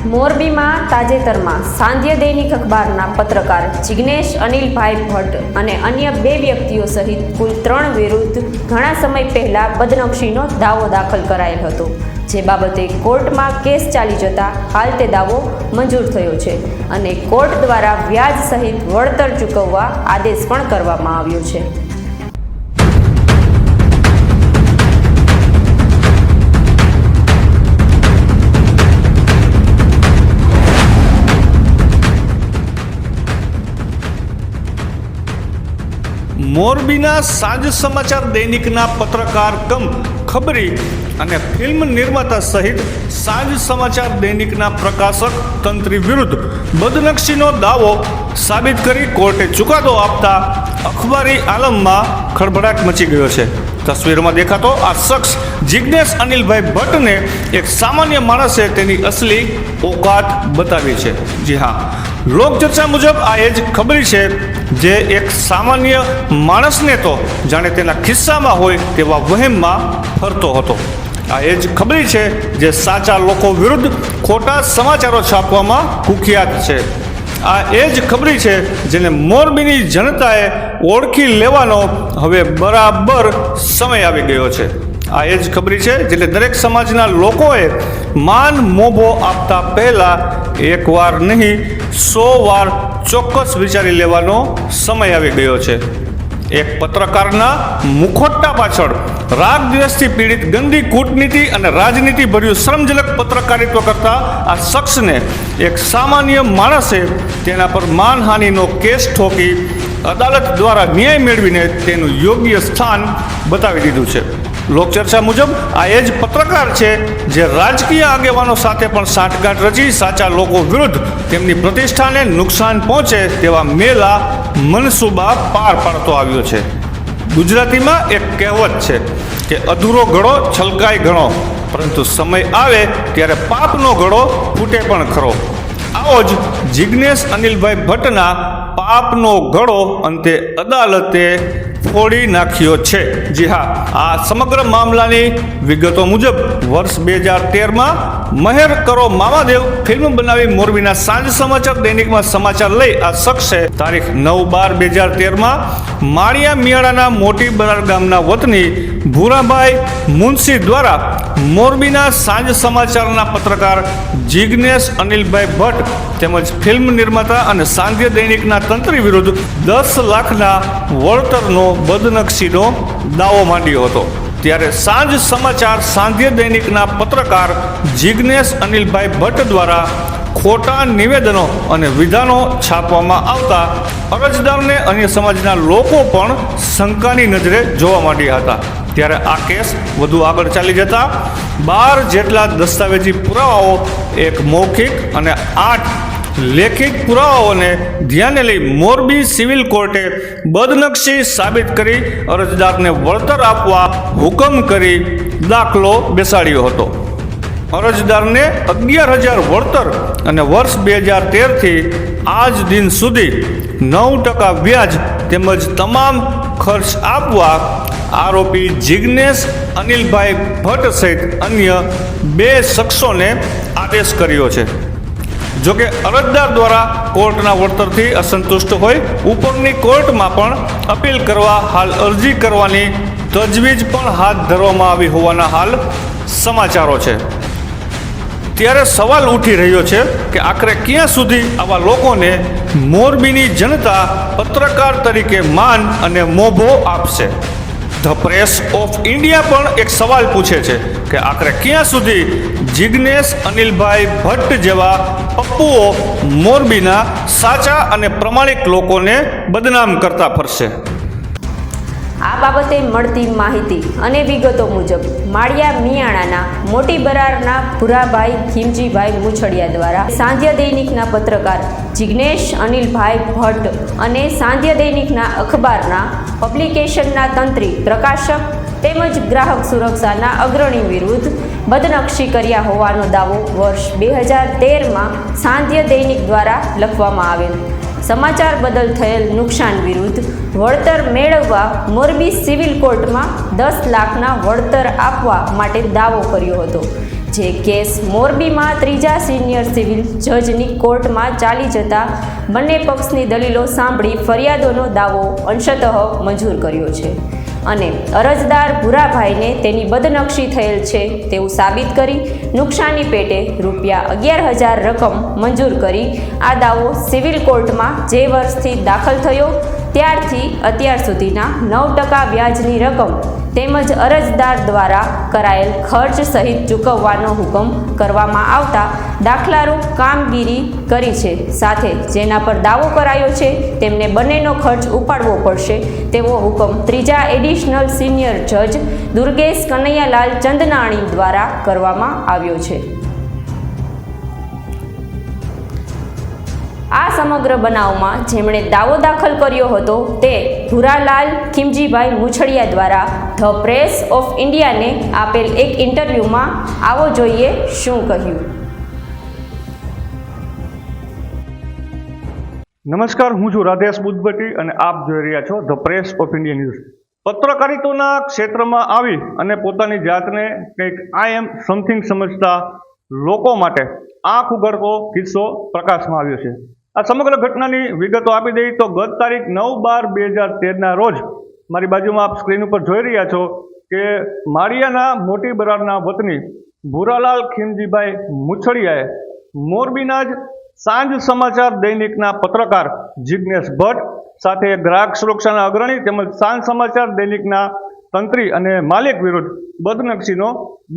મોરબીમાં તાજેતરમાં સાંધ્ય દૈનિક અખબારના પત્રકાર જિગ્નેશ અનિલભાઈ ભટ્ટ અને અન્ય 2 વ્યક્તિઓ સહિત કુલ 3 વિરુદ્ધ ઘણા સમય પહેલા બદનક્ષીનો દાવો દાખલ કરાયેલ હતો, જે બાબતે કોર્ટમાં કેસ ચાલી જતા હાલ તે દાવો મંજૂર થયો છે અને કોર્ટ દ્વારા વ્યાજ સહિત વળતર ચૂકવવા આદેશ પણ કરવામાં આવ્યો છે. મોરબીના સાંજ સમાચાર દૈનિકના પત્રકાર કમ ખબરી અને ફિલ્મ નિર્માતા સહિત સાંજ સમાચાર દૈનિકના પ્રકાશક તંત્રી વિરુદ્ધ બદનક્ષીનો દાવો સાબિત કરી કોર્ટે ચુકાદો આપતા અખબારી આલમમાં ખળભળાટ મચી ગયો છે. તસવીરમાં દેખાતો આ શખ્સ જિગ્નેશ અનિલભાઈ ભટ્ટને એક સામાન્ય માણસે તેની અસલી ઓકાત બતાવી છે. જી હા, લોકચર્ચા મુજબ આ એ જ ખબરી છે જે એક સામાન્ય માણસને તો જાણે તેના ખિસ્સામાં હોય તેવા વહેમમાં ફરતો હતો. આ એ જ ખબરી છે જે સાચા લોકો વિરુદ્ધ ખોટા સમાચારો છાપવામાં કુખ્યાત છે. આ એ જ ખબરી છે જેને મોરબીની જનતાએ ઓળખી લેવાનો હવે બરાબર સમય આવી ગયો છે. આ એ જ ખબરી છે જેને દરેક સમાજના લોકોએ માન મોભો આપતા પહેલા એકવાર નહીં 100 વાર ચોક્કસ વિચારી લેવાનો સમય આવી ગયો છે. એક પત્રકારના મુખોટા પાછળ રાગ દ્વેષથી પીડિત ગંદી કૂટનીતિ અને રાજનીતિ ભર્યું શ્રમજનક પત્રકારિત્વ કરતા આ શખ્સને એક સામાન્ય માણસે તેના પર માનહાનિનો કેસ ઠોકી અદાલત દ્વારા ન્યાય મેળવીને તેનું યોગ્ય સ્થાન બતાવી દીધું છે. લોકચર્ચા મુજબ આ એ જ પત્રકાર છે જે રાજકીય આગેવાનો સાથે પણ સાંઠગાંઠ રચી સાચા લોકો વિરુદ્ધ તેમની પ્રતિષ્ઠાને નુકસાન પહોંચે તેવા મેલા મનસૂબા પાર પાડતો આવ્યો છે. ગુજરાતીમાં એક કહેવત છે કે અધૂરો ઘડો છલકાય ઘણો, પરંતુ સમય આવે ત્યારે પાપનો ઘડો ફૂટે પણ ખરો. આવો જ જિગ્નેશ અનિલભાઈ ભટ્ટના પાપનો ઘડો અંતે અદાલતે ફોડી નાખ્યો છે. જી હા, આ સમગ્ર મામલાની વિગતો મુજબ વર્ષ 2013માં મહેર કરો મામાદેવ ફિલ્મ બનાવી મોરબીના સાંજ સમાચાર દૈનિકમાં સમાચાર લઈ આ શખ્સે તારીખ 9/12/2013માં માળિયા મિયાળાના મોટી બરાર ગામના વતની ભૂરાભાઈ મુનશી દ્વારા મોરબીના સાંજ સમાચારના પત્રકાર જિગ્નેશ અનિલભાઈ ભટ્ટ તેમજ ફિલ્મ નિર્માતા અને સાંધ્ય દૈનિકના તંત્રી વિરુદ્ધ 10 લાખના વળતરનો બદનક્ષીનો દાવો માંડ્યો હતો. ત્યારે સાંજ સમાચાર સાંધ્ય દૈનિકના પત્રકાર જિગ્નેશ અનિલભાઈ ભટ્ટ દ્વારા ખોટા નિવેદનો અને વિધાનો છાપવામાં આવતા અરજદારને અન્ય સમાજના લોકો પણ શંકાની નજરે જોવા માંડ્યા હતા. ત્યારે આ કેસ વધુ આગળ ચાલી જતા 12 જેટલા દસ્તાવેજી પુરાવાઓ, એક મૌખિક અને 8 લેખિત પુરાવાઓને ધ્યાને લઈ મોરબી સિવિલ કોર્ટે બદનક્ષી સાબિત કરી અરજદારને વળતર આપવા હુકમ કરી દાખલો બેસાડ્યો હતો. અરજદારને 11,000 વળતર અને વર્ષ 2013થી આજ દિન સુધી 9% વ્યાજ તેમજ તમામ ખર્ચ આપવા આરોપી જિગ્નેશ અનિલભાઈ ભટ્ટ સહિત અન્ય 2 શખ્સોને આદેશ કર્યો છે. જોકે અરજદાર દ્વારા કોર્ટના વળતરથી અસંતુષ્ટ હોય ઉપરની કોર્ટમાં પણ અપીલ કરવા હાલ અરજી કરવાની તજવીજ પણ હાથ ધરવામાં આવી હોવાના હાલ સમાચારો છે. ત્યારે સવાલ ઉઠી રહ્યો છે કે આખરે ક્યાં સુધી આવા લોકોને મોરબીની જનતા પત્રકાર તરીકે માન અને મોભો આપશે. ધ પ્રેસ ઓફ ઇન્ડિયા પણ એક સવાલ પૂછે છે કે આખરે ક્યાં સુધી જિગ્નેશ અનિલભાઈ ભટ્ટ જેવા પપ્પુઓ મોરબીના સાચા અને પ્રમાણિક લોકોને બદનામ કરતા ફરશે. આ બાબતે મળતી માહિતી અને વિગતો મુજબ માળિયા મિયાણાના મોટી બરારના ભૂરાભાઈ ખીમજીભાઈ મુછડિયા દ્વારા સાંધ્ય દૈનિકના પત્રકાર જિગ્નેશ અનિલભાઈ ભટ્ટ અને સાંધ્ય દૈનિકના અખબારના પબ્લિકેશનના તંત્રી પ્રકાશક તેમજ ગ્રાહક સુરક્ષાના અગ્રણી વિરુદ્ધ બદનક્ષી કર્યા હોવાનો દાવો વર્ષ 2013માં સાંધ્ય દૈનિક દ્વારા લખવામાં આવેલ સમાચાર બદલ થયેલ નુકસાન વિરુદ્ધ વળતર મેળવવા મોરબી સિવિલ કોર્ટમાં 10 લાખના વળતર આપવા માટે દાવો કર્યો હતો. જે કેસ મોરબીમાં ત્રીજા સિનિયર સિવિલ જજની કોર્ટમાં ચાલી જતા બંને પક્ષની દલીલો સાંભળી ફરિયાદોનો દાવો અંશતઃ મંજૂર કર્યો છે અને અરજદાર ભૂરાભાઈને તેની બદનક્ષી થયેલ છે તેવું સાબિત કરી નુકસાની પેટે ₹11,000 રકમ મંજૂર કરી આ દાવો સિવિલ કોર્ટમાં જે વર્ષથી દાખલ થયો ત્યારથી અત્યાર સુધીના 9% વ્યાજની રકમ તેમજ અરજદાર દ્વારા કરાયેલ ખર્ચ સહિત ચૂકવવાનો હુકમ કરવામાં આવતા દાખલારૂપ કામગીરી કરી છે. સાથે જેના પર દાવો કરાયો છે તેમને બંનેનો ખર્ચ ઉપાડવો પડશે તેવો હુકમ ત્રીજા એડિશનલ સિનિયર જજ દુર્ગેશ કનૈયાલાલ ચંદનાણી દ્વારા કરવામાં આવ્યો છે. આ સમગ્ર બનાવમાં જેમણે દાવો દાખલ કર્યો હતો તે ભૂરાલાલ ખીમજીભાઈ મુછડિયા દ્વારા ધ પ્રેસ ઓફ ઇન્ડિયાને આપેલ એક ઇન્ટરવ્યૂમાં આવો જોઈએ શું કહ્યું. નમસ્કાર, હું છું રાધેશ બુદ્ધભટ્ટી અને આપ જોઈ રહ્યા છો the press of India news. પત્રકારિતાના ક્ષેત્રમાં આવી અને પોતાની જાતને કંઈક આઈ એમ સમથિંગ સમજતા લોકો માટે આંખ ઉઘડતો કિસ્સો પ્રકાશમાં આવ્યો છે. આ સમગ્ર ઘટનાની વિગતો આપી દઈ તો ગત તારીખ 9/12/2013 રોજ મારી બાજુમાં આપ સ્ક્રીન ઉપર જોઈ રહ્યા છો કે માળિયાના મોટી બરારના વતની ભૂરાલાલ ખીમજીભાઈ મુછડિયાએ મોરબીના જ સાંજ સમાચાર દૈનિકના પત્રકાર જિજ્ઞેશ ભટ્ટ સાથે ગ્રાહક સુરક્ષાના અગ્રણી તેમજ સાંજ સમાચાર દૈનિકના તંત્રી અને માલિક વિરુદ્ધ બદનક્ષીનો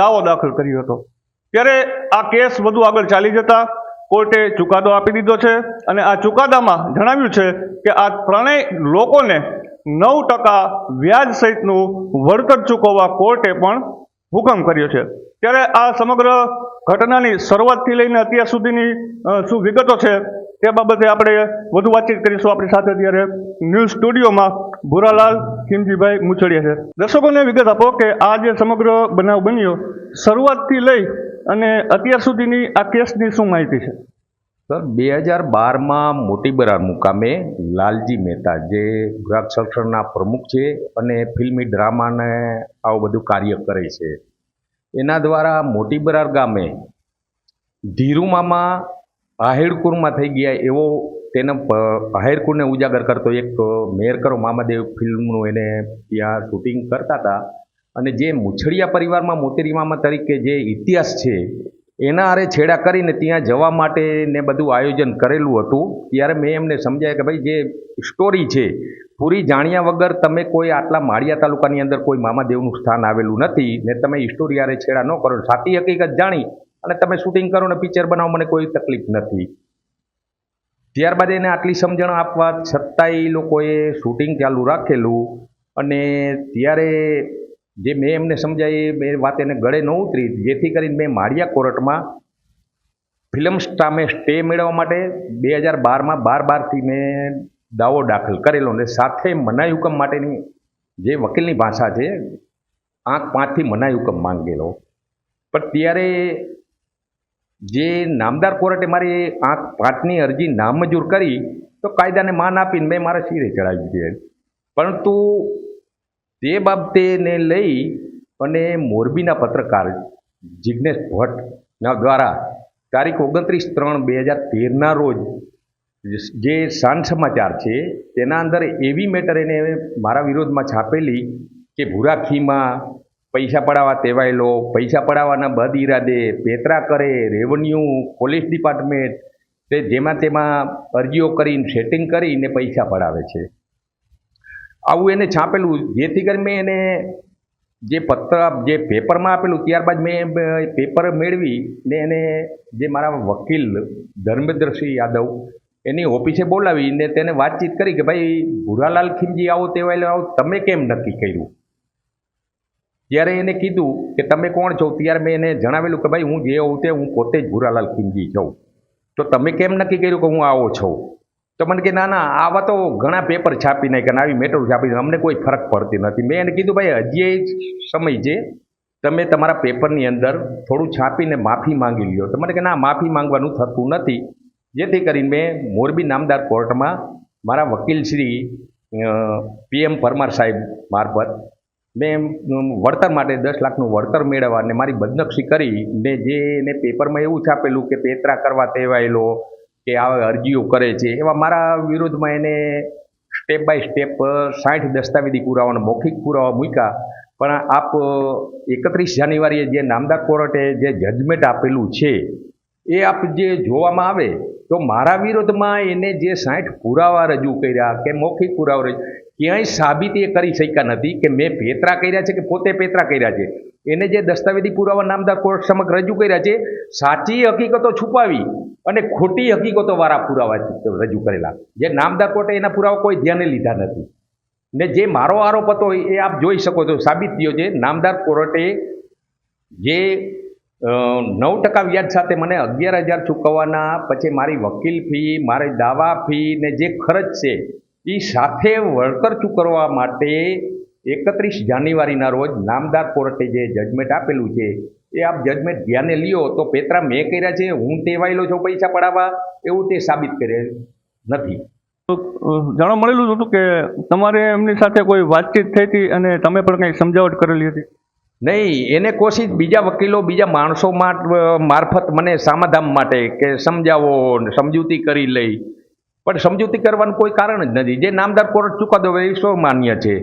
દાવો દાખલ કર્યો હતો. ત્યારે આ કેસ વધુ આગળ ચાલી જતા કોર્ટે ચુકાદો આપી દીધો છે અને આ ચુકાદામાં જણાવ્યું છે કે આ ત્રણેય લોકોને 9% વ્યાજ સહિતનું વળતર ચૂકવવા કોર્ટે પણ હુકમ કર્યો છે. ત્યારે આ સમગ્ર ઘટનાની શરૂઆતથી લઈને અત્યાર સુધીની શું વિગતો છે તે બાબતે આપણે વધુ વાતચીત કરીશું. આપણી સાથે અત્યારે ન્યૂઝ સ્ટુડિયોમાં ભૂરાલાલ ખીમજીભાઈ મુછડિયા છે. દર્શકોને વિગત આપો કે આ જે સમગ્ર બનાવ બન્યો શરૂઆતથી લઈ અને અત્યાર સુધીની આ કેસની શું માહિતી છે? સર, 2012માં મોટી બરાર મુકામે લાલજી મહેતા જે ગ્રાહક સંગઠનના પ્રમુખ છે અને ફિલ્મી ડ્રામાને આવું બધું કાર્ય કરે છે, એના દ્વારા મોટી બરાર ગામે ધીરુમામાં આહેડકુરમાં થઈ ગયા એવો તેને આહેડકુરને ઉજાગર કરતો એક મેરકરો મામાદેવ ફિલ્મનું એને ત્યાં શૂટિંગ કરતા હતા. અને જે મુછડિયા પરિવારમાં મોટેરી મામા તરીકે જે ઇતિહાસ છે એના આરે છેડા કરીને ત્યાં જવા માટે ને બધું આયોજન કરેલું હતું. ત્યારે મેં એમને સમજાય કે ભાઈ જે સ્ટોરી છે પૂરી જાણ્યા વગર તમે કોઈ આટલા માળિયા તાલુકાની અંદર કોઈ મામાદેવનું સ્થાન આવેલું નથી ને તમે સ્ટોરી આરે છેડા ન કરો, સાચી હકીકત જાણી અને તમે શૂટિંગ કરો ને પિક્ચર બનાવો, મને કોઈ તકલીફ નથી. ત્યારબાદ એને આટલી સમજણ આપવા છતાંય એ લોકોએ શૂટિંગ ચાલુ રાખેલું અને ત્યારે જે મેં એમને સમજાવી એ વાત એને ગળે ન ઉતરી, જેથી કરીને મેં માળિયા કોર્ટમાં ફિલ્મ સામે સ્ટે મેળવવા માટે 2012માં 12/12થી મેં દાવો દાખલ કરેલો અને સાથે મનાઈ હુકમ માટેની જે વકીલની ભાષા છે 8/5થી મનાઈ હુકમ માંગેલો. પણ ત્યારે જે નામદાર કોર્ટે મારી 8/5ની અરજી નામંજૂર કરી તો કાયદાને માન આપીને મેં મારા શિરે ચડાવી દીધી. પરંતુ તે બાબતેને લઈ અને મોરબીના પત્રકાર જિજ્ઞેશ ભટ્ટના દ્વારા તારીખ 29/3/2013ના રોજ જે સાંજ સમાચાર છે તેના અંદર એવી મેટર એને મારા વિરોધમાં છાપેલી કે ભૂરાખીમાં પૈસા પડાવવા તેવાયેલો, પૈસા પડાવવાના બદ ઈરાદે પેતરા કરે, રેવન્યુ પોલીસ ડિપાર્ટમેન્ટ તે જેમાં તેમાં અરજીઓ કરીને સેટિંગ કરીને પૈસા પડાવે છે, આવું એને છાપેલું. જેથી કરી મેં એને જે પેપરમાં આપેલું ત્યારબાદ મેં પેપર મેળવી ને એને જે મારા વકીલ ધર્મેન્દ્રસિંહ યાદવ એની ઓફિસે બોલાવીને તેને વાતચીત કરી કે ભાઈ ભૂરાલાલ ખીમજી આવો તેવાયેલો આવો તમે કેમ નક્કી કર્યું? ત્યારે એને કીધું કે તમે કોણ છો? ત્યારે મેં એને જણાવેલું કે ભાઈ હું જે હોઉં તે હું પોતે જ ભૂરાલાલ ખીમજી છું, તો તમે કેમ નક્કી કર્યું કે હું આવો છું? તો મને કે ના ના આવા તો ઘણા પેપર છાપી નાખ્યા, આવી મેટર છાપી, અમને કોઈ ફરક પડતી નથી. મેં એને કીધું ભાઈ હજી સમય છે, તમે તમારા પેપરની અંદર થોડું છાપીને માફી માંગી લ્યો. તો મને કે ના માફી માંગવાનું થતું નથી. જેથી કરીને મેં મોરબી નામદાર કોર્ટમાં મારા વકીલ શ્રી PM પરમાર સાહેબ મારફત મેં વળતર માટે 10 લાખનું વળતર મેળવવા અને મારી બદનક્ષી કરી ને જે એને પેપરમાં એવું છાપેલું કે પેતરા કરવા ટેવાયેલો કે આવા અરજીઓ કરે છે, એવા મારા વિરોધમાં એને સ્ટેપ બાય સ્ટેપ 60 દસ્તાવેજી પુરાવાનો મૌખિક પુરાવા મૂક્યા. પણ આપ 31 જાન્યુઆરીએ જે નામદાર કોર્ટે જે જજમેન્ટ આપેલું છે એ આપ જે જોવામાં આવે તો મારા વિરોધમાં એને જે 60 પુરાવા રજૂ કર્યા કે મૌખિક પુરાવા રજૂ, ક્યાંય સાબિતી એ કરી શક્યા નથી કે મેં પેતરા કર્યા છે કે પોતે પેતરા કર્યા છે. એને જે દસ્તાવેજી પુરાવા નામદાર કોર્ટ સમક્ષ રજૂ કર્યા છે, સાચી હકીકતો છુપાવી અને ખોટી હકીકતો વાળા પુરાવા રજૂ કરેલા, જે નામદાર કોર્ટે એના પુરાવા કોઈ ધ્યાને લીધા નથી. ને જે મારો આરોપ હતો એ આપ જોઈ શકો છો, સાબિત થયો છે. નામદાર કોર્ટે જે 9% વ્યાજ સાથે મને 11,000 ચૂકવવાના, પછી મારી વકીલ ફી, મારી દાવા ફી ને જે ખર્ચ છે એ સાથે વળતર ચૂકવવા માટે 31 જાન્યુઆરીના રોજ નામદાર કોર્ટે જે જજમેન્ટ આપેલું છે એ આપ જજમેન્ટ ધ્યાને લ્યો તો પેતરા મેં કર્યા છે, હું ટેવાયેલો છું પૈસા પડાવવા, એવું તે સાબિત કરે નથી. જાણવા મળેલું હતું કે તમારે એમની સાથે કોઈ વાતચીત થઈ હતી અને તમે પણ કંઈ સમજાવટ કરેલી હતી? નહીં, એને કોશિશ બીજા વકીલો બીજા માણસો મારફત મને સમાધાન માટે કે સમજાવો, સમજૂતી કરી લઈ, પણ સમજૂતી કરવાનું કોઈ કારણ જ નથી. જે નામદાર કોર્ટ ચુકાદો એ માન્ય છે.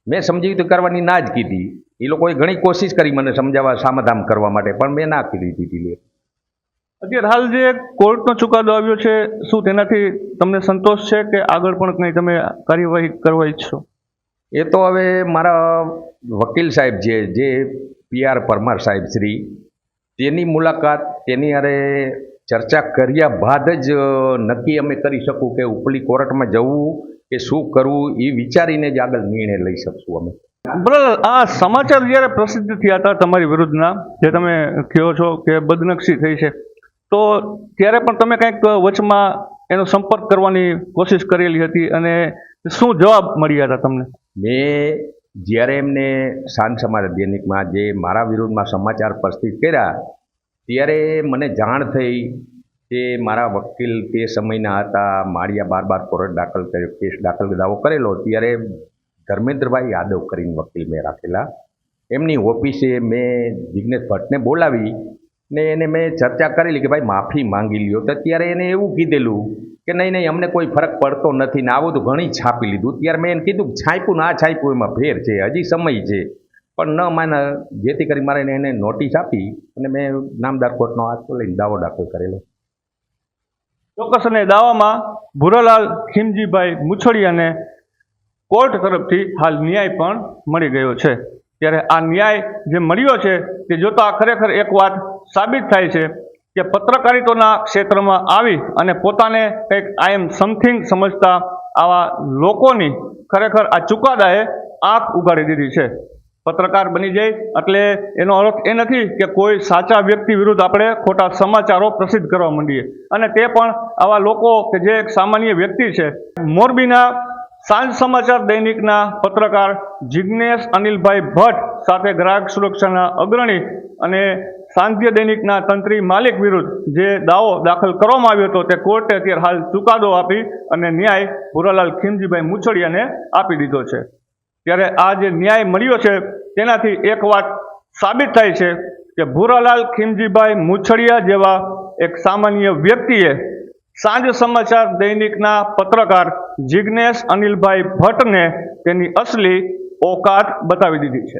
મેં સમજૂતી કરવાની ના જ કીધી. એ લોકોએ ઘણી કોશિશ કરી મને સમજાવવા, સમાધાન કરવા માટે, પણ મેં ના કીધી દીધી. અત્યારે હાલ જે કોર્ટનો ચુકાદો આવ્યો છે, શું તેનાથી તમને સંતોષ છે કે આગળ પણ કંઈ તમે કાર્યવાહી કરવા ઈચ્છો? એ તો હવે મારા વકીલ સાહેબ છે, જે PR પરમાર સાહેબ શ્રી, તેની મુલાકાત, તેની હારે ચર્ચા કર્યા બાદ જ નક્કી અમે કરી શકું કે ઉપલી કોર્ટમાં જવું કે શું કરવું, એ વિચારીને જ આગળ નિર્ણય લઈ શકશું અમે. બરાબર. આ સમાચાર જ્યારે પ્રસિદ્ધ થયા હતા તમારી વિરુદ્ધના, જે તમે કહો છો કે બદનક્ષી થઈ છે, તો ત્યારે પણ તમે કંઈક વચમાં એનો સંપર્ક કરવાની કોશિશ કરેલી હતી અને શું જવાબ મળ્યા હતા તમને? મેં જ્યારે એમને સાંજ સમાચાર દૈનિકમાં જે મારા વિરુદ્ધમાં સમાચાર પ્રસિદ્ધ કર્યા ત્યારે મને જાણ થઈ કે મારા વકીલ તે સમયના હતા, માળિયા 12 કોર્ટ દાખલ કર્યો, કેસ દાખલ દાવો કરેલો. ત્યારે ધર્મેન્દ્રભાઈ યાદવ કરીને વકીલ મેં રાખેલા, એમની ઓફિસે મેં જિગ્નેશ ભટ્ટને બોલાવી ને એને મેં ચર્ચા કરેલી કે ભાઈ માફી માંગી લ્યો. તો ત્યારે એને એવું કીધેલું કે નહીં અમને કોઈ ફરક પડતો નથી ને આવું તો ઘણી છાપી લીધું. ત્યારે મેં એને કીધું છાપ્યું ને આ છાપ્યું એમાં ફેર છે, હજી સમય છે, પણ ન માને, જેથી કરી મારે એને નોટિસ આપી અને મેં નામદાર કોર્ટનો આશરો લઈને દાવો દાખલ કરેલો. ચોક્કસ. અને દાવામાં ભુરાલાલ ખીમજીભાઈ મુછડિયાને કોર્ટ તરફથી હાલ ન્યાય પણ મળી ગયો છે. ત્યારે આ ન્યાય જે મળ્યો છે તે જોતા ખરેખર એક વાત સાબિત થાય છે કે પત્રકારિતાના ક્ષેત્રમાં આવી અને પોતાને કંઈક આઈ એમ સમથિંગ સમજતા આવા લોકોની ખરેખર આ ચુકાદાએ આંખ ઉગાડી દીધી છે. પત્રકાર બની જાય એટલે એનો અર્થ એ નથી કે કોઈ સાચા વ્યક્તિ વિરુદ્ધ આપણે ખોટા સમાચારો પ્રસિદ્ધ કરવા માંડીએ, અને તે પણ આવા લોકો કે જે એક સામાન્ય વ્યક્તિ છે. મોરબીના સાંજ સમાચાર દૈનિકના પત્રકાર જિગ્નેશ અનિલભાઈ ભટ્ટ સાથે ગ્રાહક સુરક્ષાના અગ્રણી અને સાંધ્ય દૈનિકના તંત્રી માલિક વિરુદ્ધ જે દાવો દાખલ કરવામાં આવ્યો હતો તે કોર્ટે અત્યારે હાલ ચુકાદો આપી અને ન્યાય ભુરાલાલ ખીમજીભાઈ મુછડિયાને આપી દીધો છે. ત્યારે આ જે ન્યાય મળ્યો છે તેનાથી એક વાત સાબિત થાય છે કે ભુરાલાલ ખીમજીભાઈ મુછડિયા જેવા એક સામાન્ય વ્યક્તિએ સાંજ સમાચાર દૈનિકના પત્રકાર જિગ્નેશ અનિલભાઈ ભટ્ટને તેની અસલી ઓકાત બતાવી દીધી છે.